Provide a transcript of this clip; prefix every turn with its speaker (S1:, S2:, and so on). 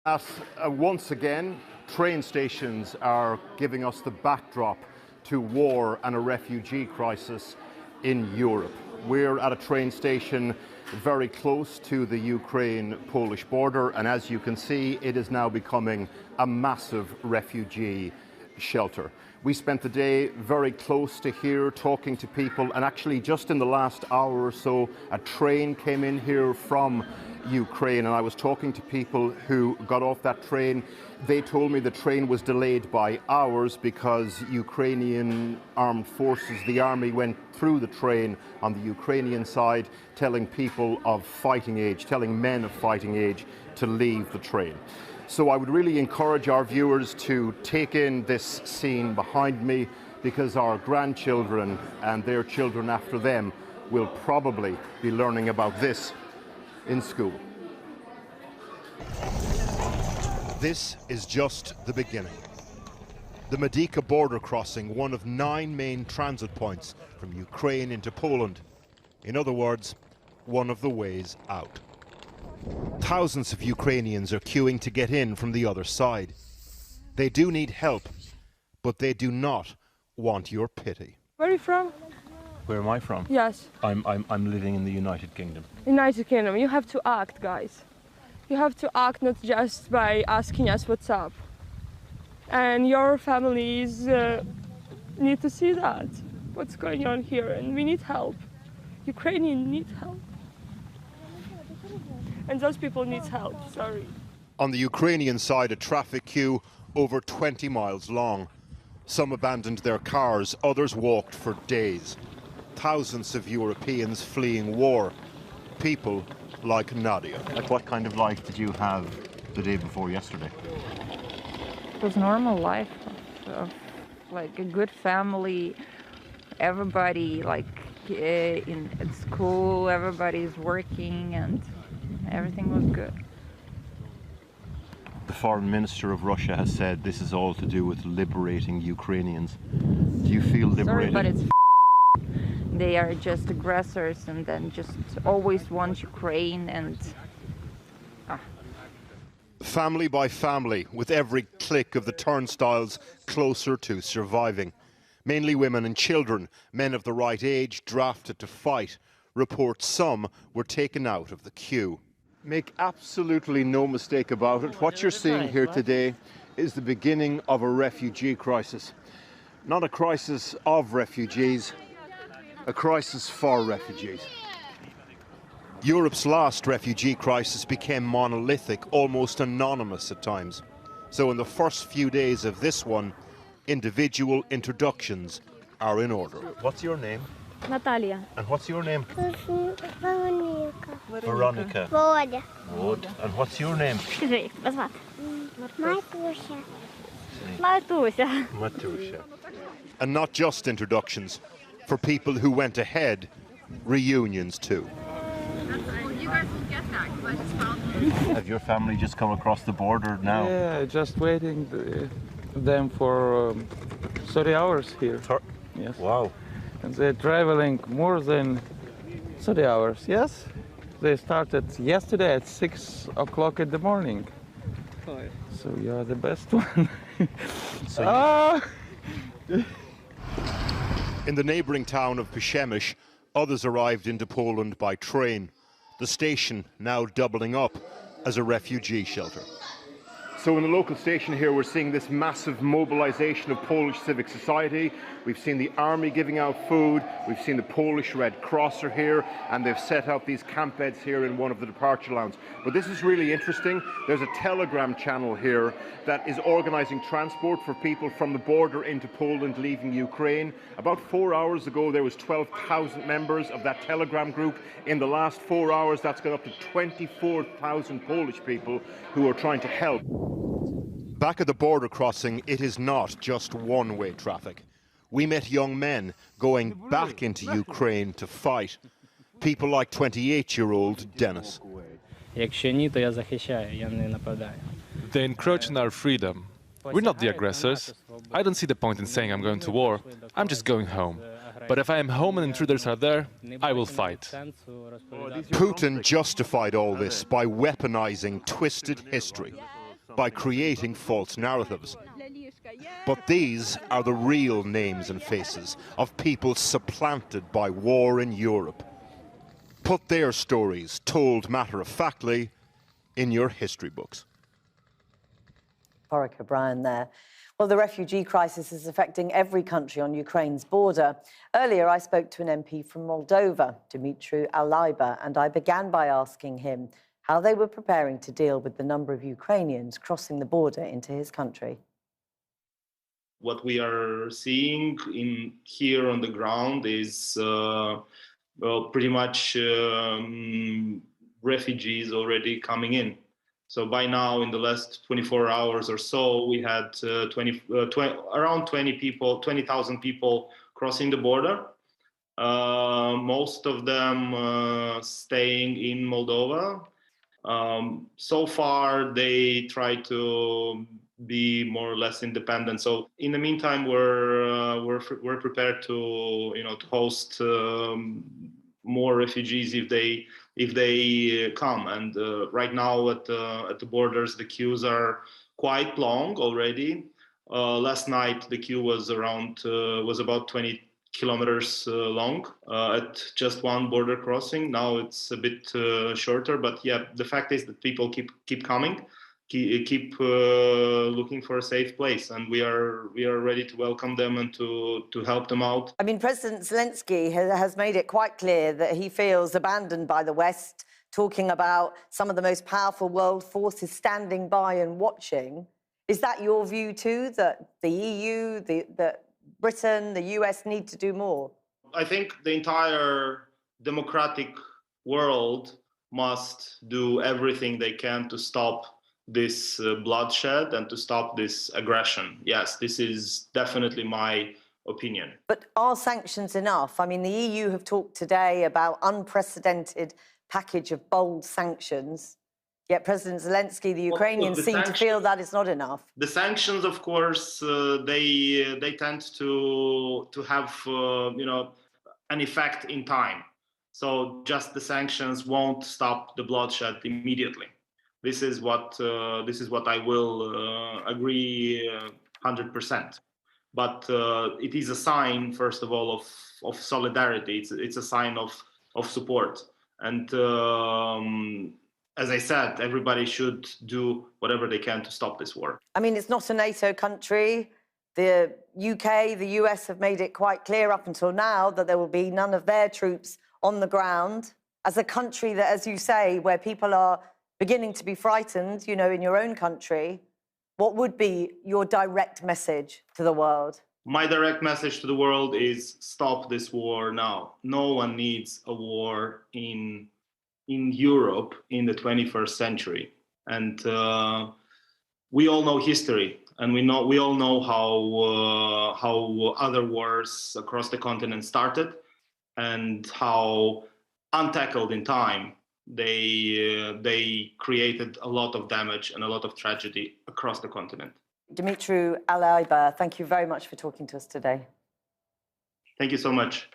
S1: Once again, train stations are giving us the backdrop to war and a refugee crisis in Europe. We're at a train station very close to the Ukraine-Polish border, and as you can see, it is now becoming a massive refugee shelter. We spent the day very close to here talking to people, and actually just in the last hour or so, a train came in here from Ukraine, and I was talking to people who got off that train. They told me the train was delayed by hours because Ukrainian armed forces, the army, went through the train on the Ukrainian side, telling people of fighting age, telling men of fighting age to leave the train. So I would really encourage our viewers to take in this scene behind me, because our grandchildren and their children after them will probably be learning about this in school. This is just the beginning. The Medyka border crossing, one of 9 main transit points from Ukraine into Poland. In other words, one of the ways out. Thousands of Ukrainians are queuing to get in from the other side. They do need help, but they do not want your pity.
S2: Where are you from?
S3: Where am I from?
S2: Yes.
S3: I'm living in the United Kingdom.
S2: United Kingdom. You have to act, guys. You have to act not just by asking us what's up. And your families need to see that, what's going on here, and we need help. Ukrainians need help. And those people need help, sorry.
S1: On the Ukrainian side, a traffic queue over 20 miles long. Some abandoned their cars, others walked for days. Thousands of Europeans fleeing war. People like Nadia.
S3: Like, what kind of life did you have the day before yesterday?
S4: It was normal life of like a good family, everybody like at school, everybody's working, and everything was good.
S3: The foreign minister of Russia has said this is all to do with liberating Ukrainians. Do you feel liberated?
S4: Sorry, but it's they are just aggressors, and then just always want Ukraine, and
S1: Family by family, with every click of the turnstiles closer to surviving. Mainly women and children, men of the right age drafted to fight. Reports some were taken out of the queue. Make absolutely no mistake about it, what you're seeing here today is the beginning of a refugee crisis. Not a crisis of refugees, a crisis for refugees. Europe's last refugee crisis became monolithic, almost anonymous at times. So in the first few days of this one, individual introductions are in order. What's your name?
S5: Natalia.
S1: And what's your name?
S5: Veronica.
S3: Veronica.
S5: Володя.
S3: Wood. And what's your name?
S5: Скажи, як звати? Матуся. Матуся.
S3: Matusha.
S1: And not just introductions. For people who went ahead, reunions too.
S6: You guys will get that, because I just found them.
S3: Have your family just come across the border now?
S7: Yeah, just waiting them for 30 hours here. Yes.
S3: Wow.
S7: And they're traveling more than 30 hours, yes? They started yesterday at 6 o'clock in the morning. So you are the best one.
S1: In the neighbouring town of Przemyśl, others arrived into Poland by train. The station now doubling up as a refugee shelter. So in the local station here, we're seeing this massive mobilization of Polish civic society. We've seen the army giving out food. We've seen the Polish Red Cross are here, and they've set out these camp beds here in one of the departure lounges. But this is really interesting. There's a Telegram channel here that is organizing transport for people from the border into Poland leaving Ukraine. About 4 hours ago, there was 12,000 members of that Telegram group. In the last 4 hours, that's gone up to 24,000 Polish people who are trying to help. Back at the border crossing, it is not just one-way traffic. We met young men going back into Ukraine to fight. People like 28-year-old Dennis.
S8: They encroach on our freedom. We're not the aggressors. I don't see the point in saying I'm going to war. I'm just going home. But if I am home and intruders are there, I will fight.
S1: Putin justified all this by weaponizing twisted history.
S9: by creating false narratives. But these are the real names and faces of people supplanted by war in Europe. Put their stories, told matter-of-factly, in your history books.
S10: Warwick O'Brien there. Well, the refugee crisis is affecting every country on Ukraine's border. Earlier, I spoke to an MP from Moldova, Dumitru Alaiba, and I began by asking him how they were preparing to deal with the number of Ukrainians crossing the border into his country.
S11: What we are seeing here on the ground is, pretty much refugees already coming in. So by now, in the last 24 hours or so, we had around 20,000 people crossing the border. Most of them staying in Moldova. So far, they try to be more or less independent. So in the meantime, we're prepared to to host more refugees if they come. And right now at the borders, the queues are quite long already. Last night the queue was about 20 kilometers long at just one border crossing. Now it's a bit shorter, but yeah, the fact is that people keep coming, keep looking for a safe place, and we are ready to welcome them and to help them out.
S10: I mean, President Zelensky has made it quite clear that he feels abandoned by the West, talking about some of the most powerful world forces standing by and watching. Is that your view too, that the EU, that Britain, the US need to do more?
S11: I think the entire democratic world must do everything they can to stop this bloodshed and to stop this aggression. Yes, this is definitely my opinion.
S10: But are sanctions enough? I mean, the EU have talked today about unprecedented package of bold sanctions, yet President Zelensky, the Ukrainians, seem to feel that it's not enough.
S11: The sanctions, of course, they tend to have an effect in time. So just the sanctions won't stop the bloodshed immediately. This is what I will agree 100%. But it is a sign, first of all, of solidarity. It's a sign of support. And as I said, everybody should do whatever they can to stop this war.
S10: I mean, it's not a NATO country. The UK, the US have made it quite clear up until now that there will be none of their troops on the ground. As a country that, as you say, where people are beginning to be frightened, in your own country, what would be your direct message to the world?
S11: My direct message to the world is stop this war now. No one needs a war in Europe in the 21st century. And we all know history, and we all know how other wars across the continent started and how untackled in time they created a lot of damage and a lot of tragedy across the continent.
S10: Dumitru Alaiba, thank you very much for talking to us today.
S11: Thank you so much.